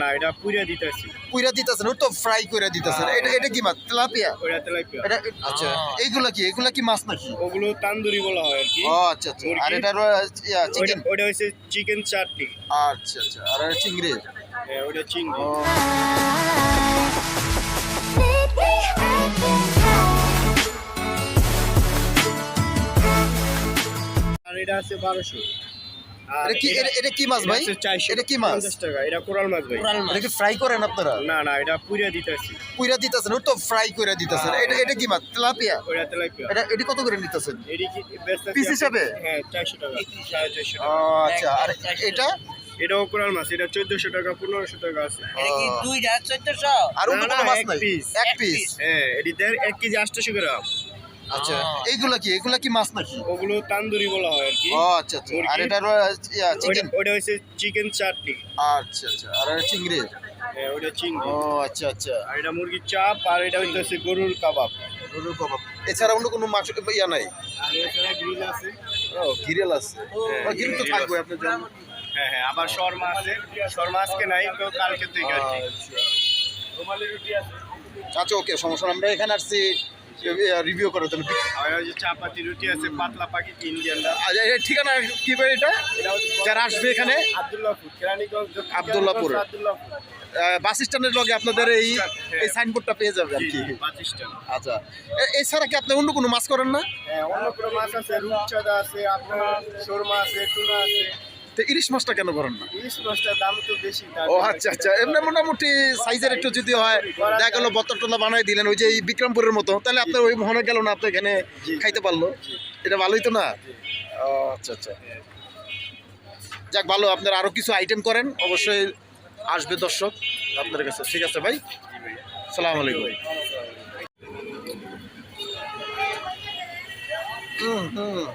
না এটা পুইরা দিতেছি। পুইরা দিতেছেন, ওই তো ফ্রাই করে দিতেছেন। এটা কি মাছ? তেলাপিয়া? ওটা তেলাপিয়া। এটা আচ্ছা, এইগুলা কি মাছ নাকি? ওগুলো তান্দুরি বলা হয় আর কি। ও আচ্ছা আচ্ছা। আর এটা চিকেন? ওটা হচ্ছে চিকেন চাটনি। আচ্ছা আচ্ছা। আর চিংড়ি? হ্যাঁ ওটা চিংড়ি। আর এটা আছে 1200। এটা কি মাছ ভাই? এটা কি মাছ? 50 টাকা। এটা কোরাল মাছ ভাই। এটা কি ফ্রাই করেন আপনারা? না এটা পুইরা দিতেছি। পুইরা দিতেছেন, ওই তো ফ্রাই করে দিতেছেন। এটা কি মাছ? তেলাপিয়া? ওটা তেলাপিয়া। এটা কত করে নিতেছেন? এডি কি বেচতেছি পিস হিসাবে? হ্যাঁ 400 টাকা। 450 ও টাকা। আচ্ছা। আর এটা? এটাও কোরাল মাছ। এটা 1400 টাকা 1500 টাকা আছে। এটা কি 2,1400? আর অন্য কোনো মাছ নাই? এক এক পিস। হ্যাঁ এডি 1 কেজি 800 গ্রাম। আচ্ছা। এইগুলা কি মাছ নাকি? ওগুলো তান্দুরি বলা হয় আর কি। ও আচ্ছা আচ্ছা। আর এটা চিকেন? ওটা হচ্ছে চিকেন চাটনি। আচ্ছা আচ্ছা। আর চিংড়ি? হ্যাঁ ওটা চিংড়ি। ও আচ্ছা আচ্ছা। আর এটা মুরগির চাপ। আর এটা হচ্ছে গরুর কাবাব। গরুর কাবাব। এছাড়া অন্য কোনো মাছ নাই? আর এছাড়া গ্রিল আছে। ও গ্রিল আছে। গ্রিল তো থাকবে আপনার জন্য। হ্যাঁ আবার শর্মা আছে। শর্মা আজকে নাই তো কালকে থেকে আর কি। আচ্ছা রুমালি রুটি আছে। আচ্ছা ওকে, সমস্যা না। আমরা এখানে আসছি রিভিউ করার জন্য। আর ওই যে চাপাতি রুটি আছে পাতলা পাকিট ইন্ডিয়ানটা। আচ্ছা, এর ঠিকানা কি ভাই এটা? এটা হচ্ছে যারা আসবে এখানে? আব্দুল্লাহপুর কেরানীগঞ্জ। আব্দুল্লাহপুর। বাস স্ট্যান্ডের লগে আপনাদের এই সাইনবোর্ডটা পেয়ে যাবে আর কি। Bus stand. আচ্ছা, এছাড়া কি আপনি অন্য কোনো মাছ করেন না? হ্যাঁ অন্য কোনো মাছ আছে, রূপচাঁদা আছে, আপনার শর্মা আছে, টুনা আছে। তো ইলিশ মাছটা কেন করেন না? ইলিশ মাছটার দাম তো বেশি। ও আচ্ছা আচ্ছা। এমনি মোটামুটি সাইজের একটু যদি হয়, দেখা গেলো বোতল টোলা বানাই দিলেন ওই যে এই বিক্রমপুরের মতো, তাহলে আপনার ওই মনে গেল না আপনি এখানে খাইতে পারলো। এটা ভালোই তো না? ও আচ্ছা আচ্ছা। যাক ভালো, আপনার আরো কিছু আইটেম করেন, অবশ্যই আসবে দর্শক আপনার কাছে। ঠিক আছে ভাই, সালাম আলাইকুম। হুম।